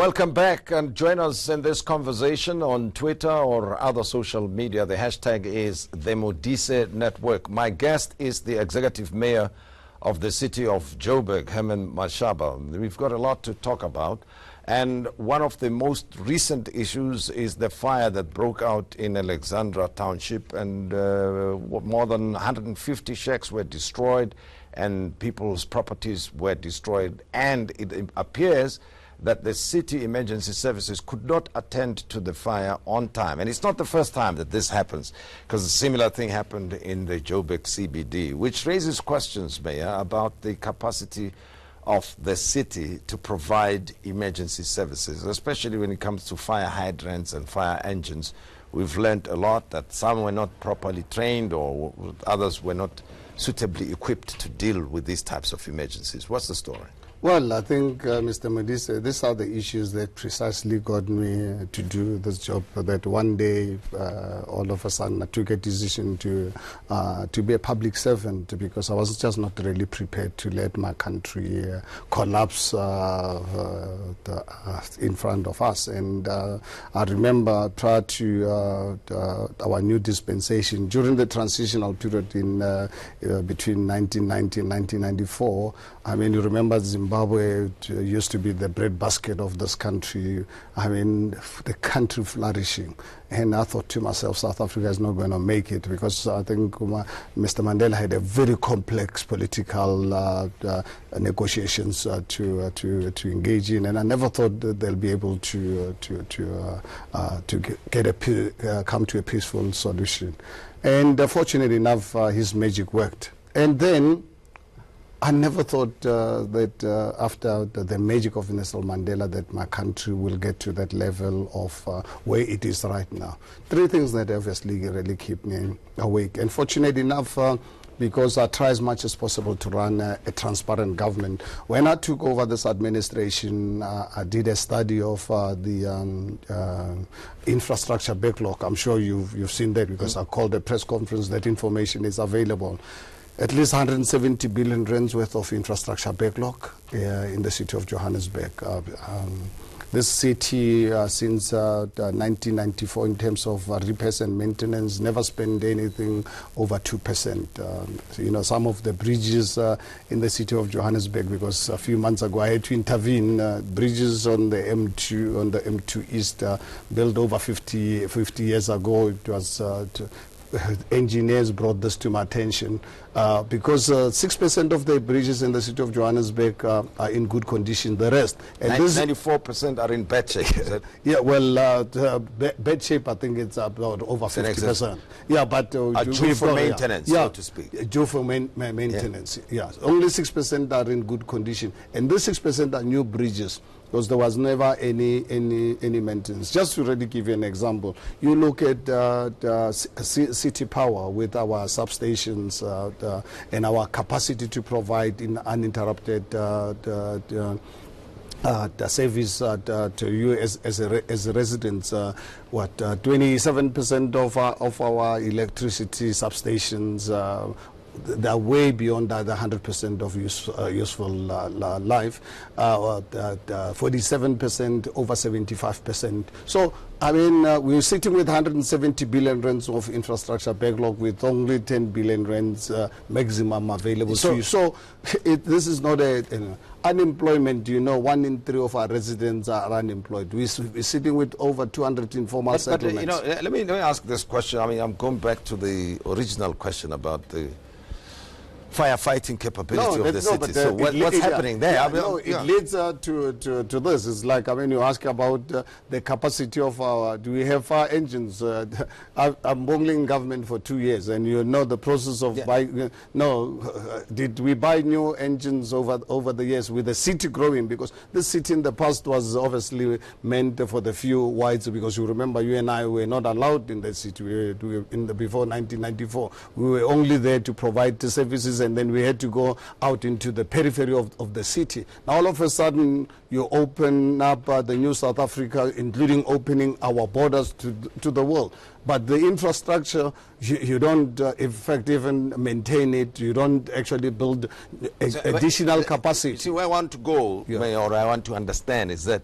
Welcome back, and join us in this conversation on Twitter or other social media. The hashtag is the Modise Network. My guest is the Executive Mayor of the City of Joburg, Herman Mashaba. We've got a lot to talk about, and one of the most recent issues is the fire that broke out in Alexandra Township, and more than 150 shacks were destroyed and people's properties were destroyed, and it appears that the city emergency services could not attend to the fire on time. And it's not the first time that this happens, because a similar thing happened in the Joburg CBD, which raises questions, Mayor, about the capacity of the city to provide emergency services, especially when it comes to fire hydrants and fire engines. We've learned a lot that some were not properly trained, or others were not suitably equipped to deal with these types of emergencies. What's the story? Well, I think, Mr. Modise, these are the issues that precisely got me to do this job. That one day, all of a sudden, I took a decision to be a public servant, because I was just not really prepared to let my country collapse in front of us. And I remember prior to our new dispensation, during the transitional period in between 1990 and 1994, I mean, you remember Zimbabwe used to be the breadbasket of this country. I mean, the country flourishing. And I thought to myself, South Africa is not going to make it, because I think Mr. Mandela had a very complex political negotiations to engage in, and I never thought that they'll be able to come to a peaceful solution. And fortunately enough, his magic worked. And then I never thought that after the magic of Nelson Mandela, that my country will get to that level of where it is right now. Three things that obviously really keep me awake. And fortunately enough, because I try as much as possible to run a transparent government. When I took over this administration, I did a study of the infrastructure backlog. I'm sure you've seen that, because I called a press conference. That information is available. At least 170 billion rands worth of infrastructure backlog in the city of Johannesburg. This city, since 1994, in terms of repairs and maintenance, never spent anything over 2%. You know, some of the bridges in the city of Johannesburg, because a few months ago I had to intervene, bridges on the M2 East, built over 50 years ago. It was engineers brought this to my attention, because 6% of the bridges in the city of Johannesburg are in good condition. The rest, and 94% are in bad shape. Is it? Yeah, well, bad shape, I think it's about over 50%. Yeah, but due for maintenance, so to speak. Due for maintenance. Yeah, only 6% are in good condition, and these 6% are new bridges, because there was never any maintenance. Just to really give you an example, you look at city power with our substations and our capacity to provide in uninterrupted the service to you as a resident. 27% of our electricity substations, they're way beyond the 100% of useful life. 47%, over 75%. So, I mean, we're sitting with 170 billion rands of infrastructure backlog, with only 10 billion rands maximum available to you. So, this is not unemployment. You know, 1 in 3 of our residents are unemployed. We're sitting with over 200 informal settlements. But, you know, let me ask this question. I mean, I'm going back to the original question about the firefighting capability of the city. So what's happening there? It leads to this. It's like, I mean, you ask about the capacity of our, do we have fire engines? I'm bungling government for 2 years, and you know the process of buying. Did we buy new engines over the years with the city growing? Because this city in the past was obviously meant for the few whites, because you remember you and I were not allowed in the city. Before 1994, we were only there to provide the services, and then we had to go out into the periphery of the city. Now all of a sudden you open up the new South Africa, including opening our borders to the world. But the infrastructure, you don't in fact even maintain it. You don't actually build additional capacity. See, where I want to go, Mayor, or I want to understand is that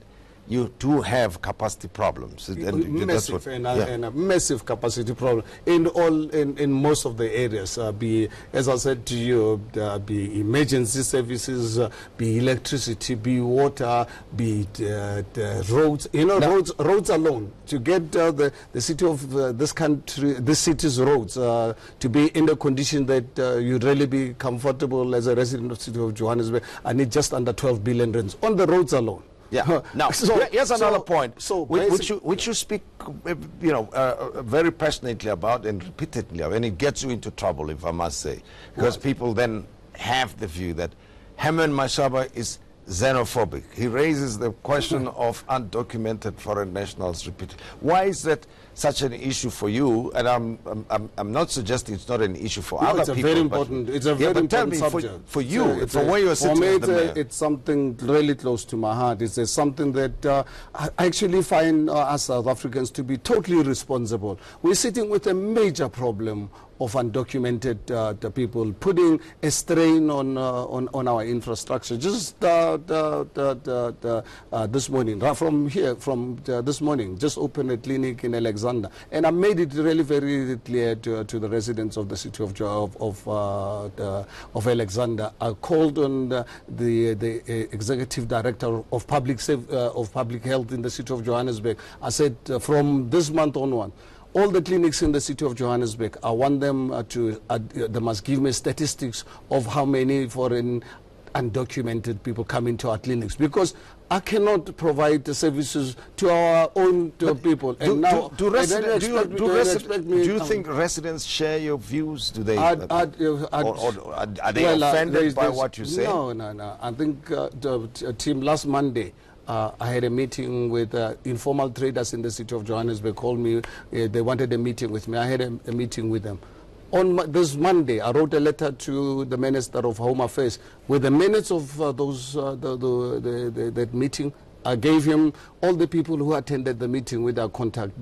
you do have capacity problems. Massive, and a massive capacity problem in most of the areas. Be, as I said to you, be emergency services, be electricity, be water, be the roads. You know, roads alone, to get the city of this country, this city's roads to be in the condition that you'd really be comfortable as a resident of the city of Johannesburg, I need just under 12 billion rands on the roads alone. Yeah. Now, here's another point, which you speak, very passionately about and repeatedly, and it gets you into trouble, if I must say, because people then have the view that Herman Mashaba is xenophobic. He raises the question of undocumented foreign nationals repeatedly. Why is that such an issue for you? And I'm not suggesting it's not an issue for other people. Very important. It's a very important subject. For you, from where you're sitting. For me, it's something really close to my heart. It's something that I actually find us South Africans to be totally responsible. We're sitting with a major problem of undocumented people, putting a strain on our infrastructure. Just this morning, this morning, just opened a clinic in Alexander, and I made it really very clear to the residents of the city of Alexander. I called on the executive director of public health in the city of Johannesburg. I said, from this month onward, all the clinics in the city of Johannesburg, I want them they must give me statistics of how many foreign undocumented people come into our clinics, because I cannot provide the services to our own people. Do you think residents share your views? Do they? Are they offended by what you say? No. I think the team last Monday, I had a meeting with informal traders in the city of Johannesburg. Called me. They wanted a meeting with me. I had a meeting with them. On this Monday, I wrote a letter to the Minister of Home Affairs with the minutes of that meeting. I gave him all the people who attended the meeting with their contact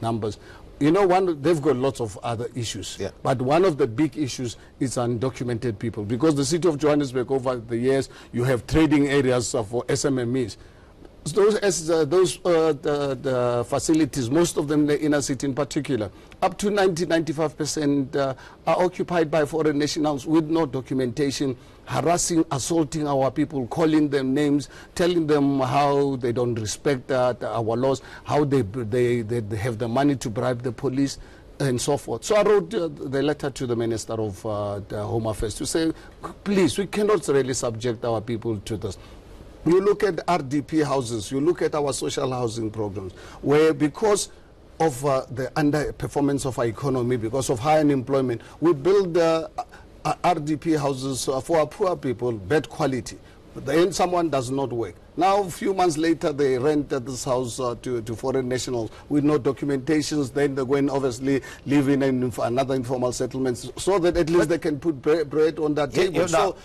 numbers. You know, they've got lots of other issues, but one of the big issues is undocumented people, because the city of Johannesburg, over the years, you have trading areas for SMMEs. The facilities, most of them in the inner city in particular, up to 90-95% are occupied by foreign nationals with no documentation, harassing, assaulting our people, calling them names, telling them how they don't respect our laws, how they have the money to bribe the police, and so forth. So I wrote the letter to the Minister of the Home Affairs to say, please, we cannot really subject our people to this. You look at RDP houses, you look at our social housing programs, where because of the underperformance of our economy, because of high unemployment, we build RDP houses for our poor people, bad quality. But then someone does not work. Now, a few months later, they rent this house to foreign nationals with no documentations. Then they're going, obviously, live in another informal settlement so that at least they can put bread on that table.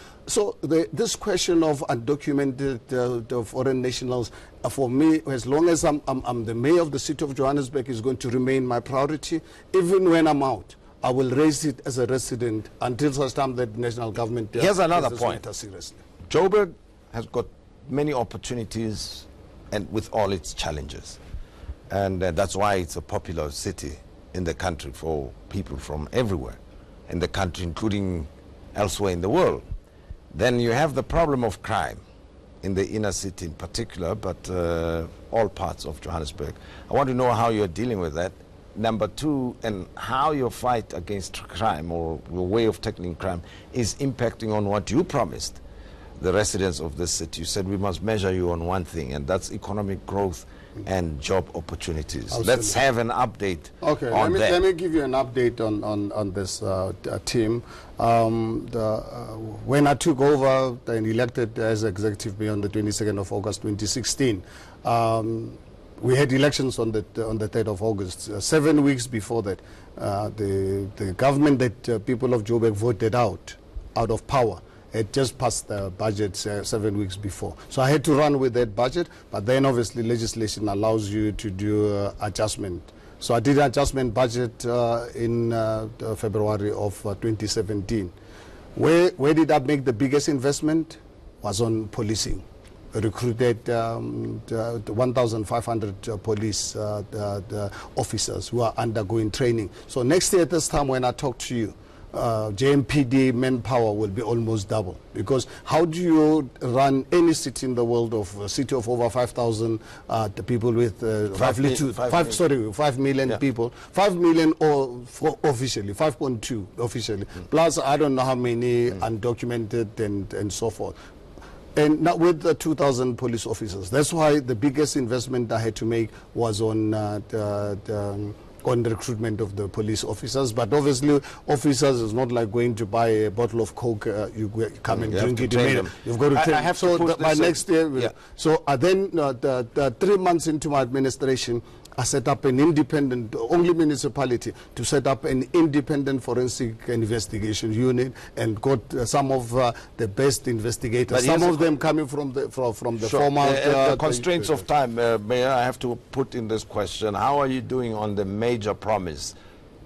This question of undocumented foreign nationals, for me, as long as I'm the mayor of the city of Johannesburg, is going to remain my priority. Even when I'm out, I will raise it as a resident until such time that the national government Here's another point. Seriously. Joburg has got many opportunities, and with all its challenges, and that's why it's a popular city in the country for people from everywhere in the country, including elsewhere in the world. Then you have the problem of crime in the inner city in particular, but all parts of Johannesburg. I want to know how you're dealing with that. Number two, and how your fight against crime, or your way of tackling crime, is impacting on what you promised the residents of this city. You said we must measure you on one thing, and that's economic growth and job opportunities. Absolutely. Let's have an update on that. Let me give you an update on this team. When I took over and elected as executive mayor on the 22nd of August 2016, we had elections on the 3rd of August. 7 weeks before that, the government that people of Joburg voted out of power had just passed the budget 7 weeks before. So I had to run with that budget, but then obviously legislation allows you to do adjustment. So I did an adjustment budget in February of 2017. Where did I make the biggest investment? Was on policing. recruited 1,500 police the officers who are undergoing training. So next year at this time when I talk to you, JMPD manpower will be almost double, because how do you run any city in the world of a city of over 5,000 people with roughly 5 million people, 5 million officially, 5.2 officially, plus I don't know how many undocumented and so forth. And now with the 2,000 police officers, that's why the biggest investment I had to make was on the recruitment of the police officers. But obviously, officers is not like going to buy a bottle of Coke, you come and drink it. You've got to train. I have to push by next year, yeah. So then 3 months into my administration, I set up an independent, only municipality, to set up an independent forensic investigation unit, and got some of the best investigators. Some of them coming from the former. The constraints of time, Mayor, I have to put in this question. How are you doing on the major promise?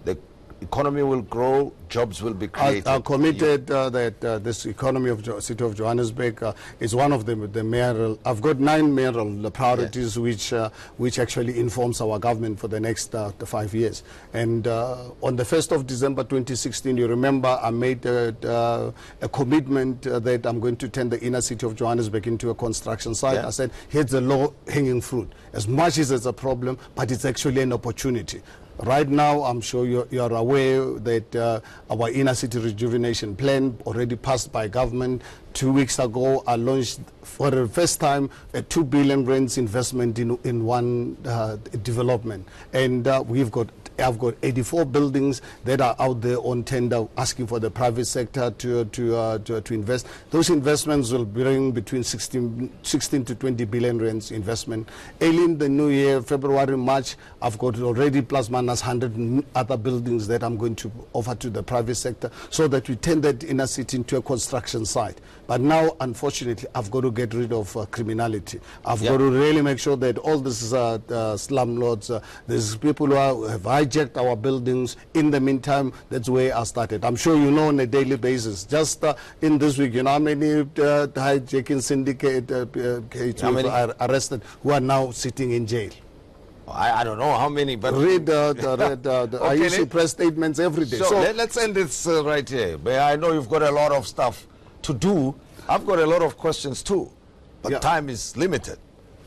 The economy will grow, jobs will be created. I'm committed that this economy of City of Johannesburg is one of the mayoral. I've got 9 mayoral priorities, yes, which actually informs our government for the next 5 years. And on the 1st of December 2016, you remember I made a commitment that I'm going to turn the inner city of Johannesburg into a construction site. Yeah. I said, here's the low-hanging fruit. As much as it's a problem, but it's actually an opportunity. Right now, I'm sure you're aware that our inner city rejuvenation plan already passed by government. 2 weeks ago, I launched for the first time a 2 billion rands investment in one development. And I've got 84 buildings that are out there on tender, asking for the private sector to invest. Those investments will bring between 16 to 20 billion rands investment. Early in the new year, February, March, I've got already plus minus 100 other buildings that I'm going to offer to the private sector, so that we turn that inner city into a construction site. But now, unfortunately, I've got to get rid of criminality. I've got to really make sure that all these slumlords, there's people who have hijacked our buildings. In the meantime, that's where I started. I'm sure you know on a daily basis. Just in this week, you know how many hijacking syndicate are arrested who are now sitting in jail? I don't know how many, but read I issue press statements every day. So let's end this right here. I know you've got a lot of stuff to do. I've got a lot of questions too, but time is limited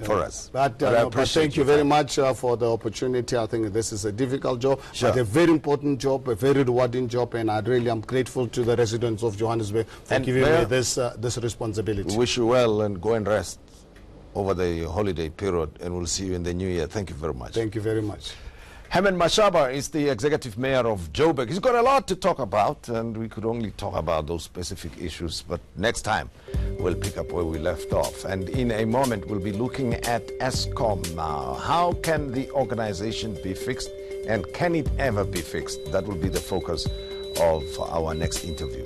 for us. But thank you very much for the opportunity. I think this is a difficult job, but a very important job, a very rewarding job, and I really am grateful to the residents of Johannesburg for giving me this responsibility. We wish you well, and go and rest over the holiday period, and we'll see you in the new year. Thank you very much. Thank you very much. Herman Mashaba is the executive mayor of Joburg. He's got a lot to talk about, and we could only talk about those specific issues, but next time we'll pick up where we left off. And in a moment, we'll be looking at Eskom now. How can the organization be fixed, and can it ever be fixed? That will be the focus of our next interview.